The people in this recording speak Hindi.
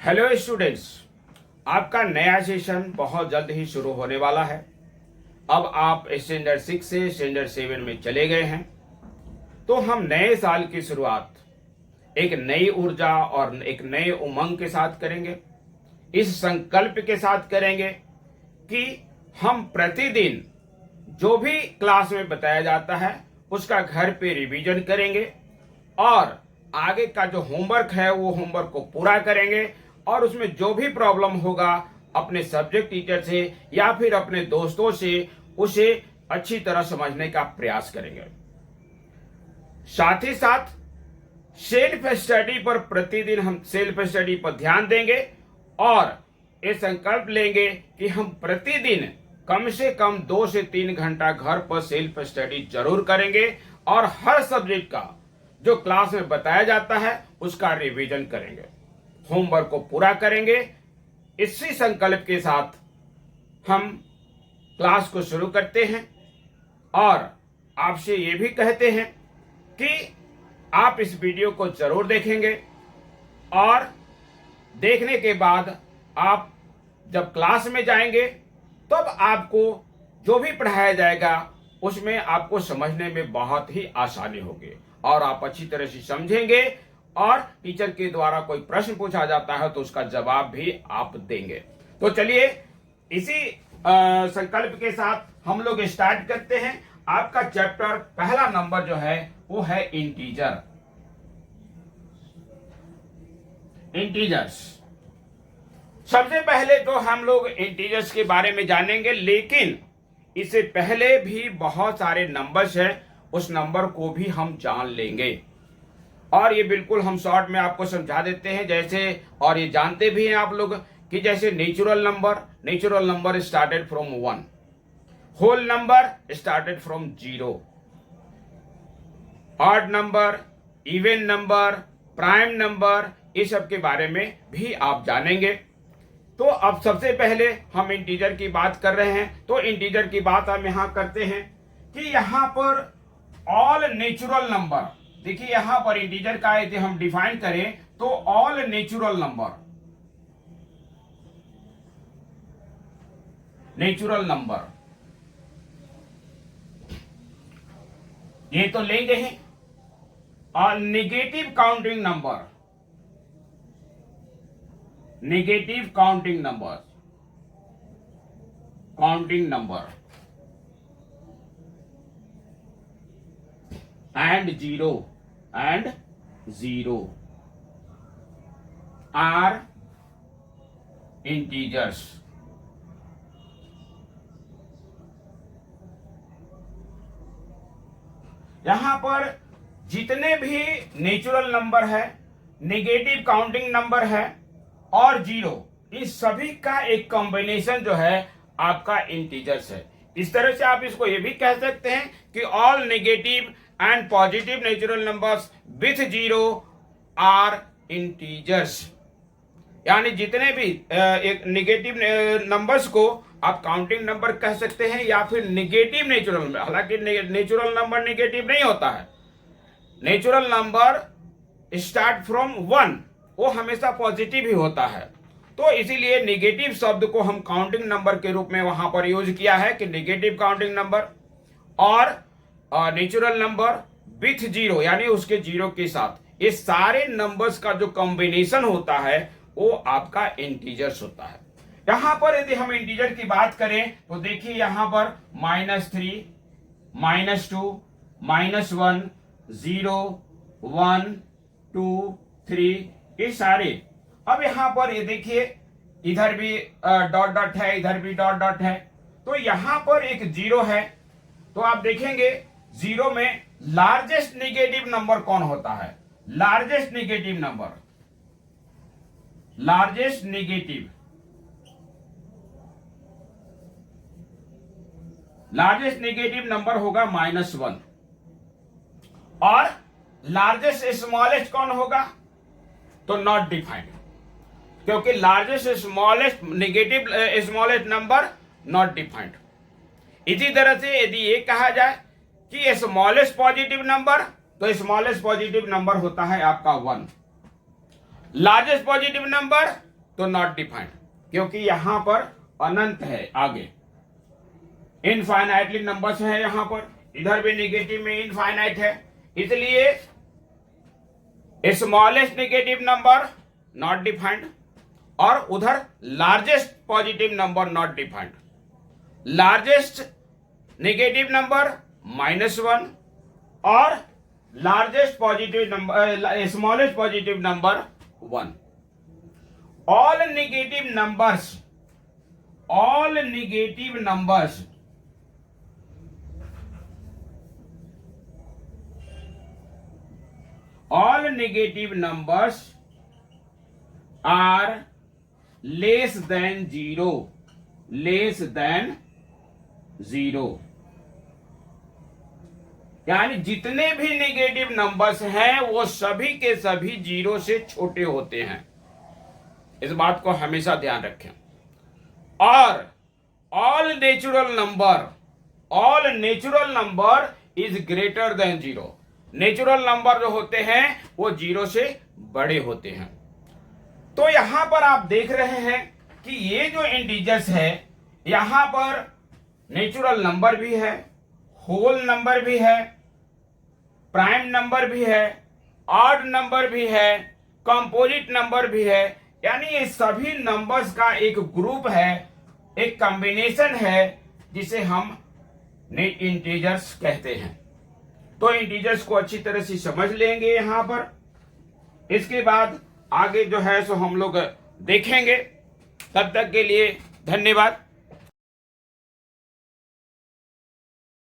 हेलो स्टूडेंट्स, आपका नया सेशन बहुत जल्द ही शुरू होने वाला है। अब आप स्टैंडर्ड 6 से स्टैंडर्ड 7 में चले गए हैं, तो हम नए साल की शुरुआत एक नई ऊर्जा और एक नए उमंग के साथ करेंगे। इस संकल्प के साथ करेंगे कि हम प्रतिदिन जो भी क्लास में बताया जाता है उसका घर पे रिवीजन करेंगे और आगे का जो होमवर्क है वो होमवर्क को पूरा करेंगे और उसमें जो भी प्रॉब्लम होगा अपने सब्जेक्ट टीचर से या फिर अपने दोस्तों से उसे अच्छी तरह समझने का प्रयास करेंगे। साथ ही साथ सेल्फ स्टडी पर प्रतिदिन हम सेल्फ स्टडी पर ध्यान देंगे और ये संकल्प लेंगे कि हम प्रतिदिन कम से कम 2 से 3 घंटा घर पर सेल्फ स्टडी जरूर करेंगे और हर सब्जेक्ट का जो क्लास में बताया जाता है उसका रिवीजन करेंगे, होमवर्क को पूरा करेंगे। इसी संकल्प के साथ हम क्लास को शुरू करते हैं और आपसे ये भी कहते हैं कि आप इस वीडियो को जरूर देखेंगे और देखने के बाद आप जब क्लास में जाएंगे तब आपको जो भी पढ़ाया जाएगा उसमें आपको समझने में बहुत ही आसानी होगी और आप अच्छी तरह से समझेंगे और टीचर के द्वारा कोई प्रश्न पूछा जाता है तो उसका जवाब भी आप देंगे। तो चलिए इसी संकल्प के साथ हम लोग स्टार्ट करते हैं। आपका चैप्टर पहला नंबर जो है वो है इंटीजर्स। सबसे पहले तो हम लोग इंटीजर्स के बारे में जानेंगे, लेकिन इससे पहले भी बहुत सारे नंबर्स हैं, उस नंबर को भी हम जान लेंगे और ये बिल्कुल हम शॉर्ट में आपको समझा देते हैं। जैसे और ये जानते भी हैं आप लोग कि जैसे natural number started from 1, whole number started from 0, odd number, even number, prime number, ये सब के बारे में भी आप जानेंगे। तो अब सबसे पहले हम इंटीजर की बात कर रहे हैं, तो इंटीजर की बात हम यहां करते हैं कि यहां पर ऑल नेचुरल नंबर, देखिए यहां पर इंटीजर का यदि हम डिफाइन करें तो ऑल नेचुरल नंबर ये तो लेंगे ही। और negative counting number and zero are integers। यहां पर जितने भी नेचुरल नंबर है, नेगेटिव काउंटिंग नंबर है और जीरो, इस सभी का एक कॉम्बिनेशन जो है आपका इंटीजर्स है। इस तरह से आप इसको ये भी कह सकते हैं कि all negative and positive natural numbers with zero are integers. यानी जितने भी एक नेगेटिव नंबर्स को आप काउंटिंग नंबर कह सकते हैं या फिर नेगेटिव नेचुरल नंबर। हालांकि नेचुरल नंबर नेगेटिव नहीं होता है, नेचुरल नंबर स्टार्ट फ्रॉम 1 वो हमेशा पॉजिटिव ही होता है। तो इसीलिए नेगेटिव शब्द को हम काउंटिंग नंबर के रूप में वहां पर यूज किया है कि नेगेटिव काउंटिंग नंबर और नेचुरल नंबर विथ जीरो यानी उसके जीरो के साथ। ये सारे नंबर्स का जो कॉम्बिनेशन होता है वो आपका इंटीजर्स होता है। यहां पर यदि हम इंटीजर की बात करें तो देखिए यहां पर -3, -2, -1, 0, 1, 2, 3 ये सारे। अब यहां पर ये देखिए इधर भी डॉट डॉट है, इधर भी डॉट डॉट है, तो यहां पर एक जीरो है। तो आप देखेंगे जीरो में लार्जेस्ट नेगेटिव नंबर कौन होता है? लार्जेस्ट नेगेटिव नंबर होगा -1 और लार्जेस्ट स्मॉलेस्ट कौन होगा? तो नॉट डिफाइंड, क्योंकि largest smallest negative smallest number not defined. इसी तरह से यदि ये कहा जाए कि स्मॉलेस्ट पॉजिटिव नंबर, तो स्मॉलेस्ट पॉजिटिव नंबर होता है आपका 1। लार्जेस्ट पॉजिटिव नंबर तो नॉट डिफाइंड, क्योंकि यहां पर अनंत है आगे, इनफाइनाइटली नंबर्स है यहां पर, इधर भी नेगेटिव में इनफाइनाइट है, इसलिए smallest negative number not defined और उधर largest positive number not defined. Largest negative number -1 और largest positive number smallest positive number 1। all negative numbers all negative numbers are less than 0 यानी जितने भी नेगेटिव नंबर्स हैं वो सभी के सभी 0 से छोटे होते हैं, इस बात को हमेशा ध्यान रखें। और all natural number is greater than 0। Natural number जो होते हैं वो 0 से बड़े होते हैं। तो यहां पर आप देख रहे हैं कि ये जो इंटीजर्स है, यहां पर नेचुरल नंबर भी है, होल नंबर भी है, प्राइम नंबर भी है, ऑड नंबर भी है, कंपोजिट नंबर भी है, यानी ये सभी नंबर्स का एक ग्रुप है, एक कॉम्बिनेशन है, जिसे हम इंटीजर्स कहते हैं। तो इंटीजर्स को अच्छी तरह से समझ लेंगे यहां पर, इसके बाद आगे जो है सो हम लोग देखेंगे। तब तक के लिए धन्यवाद।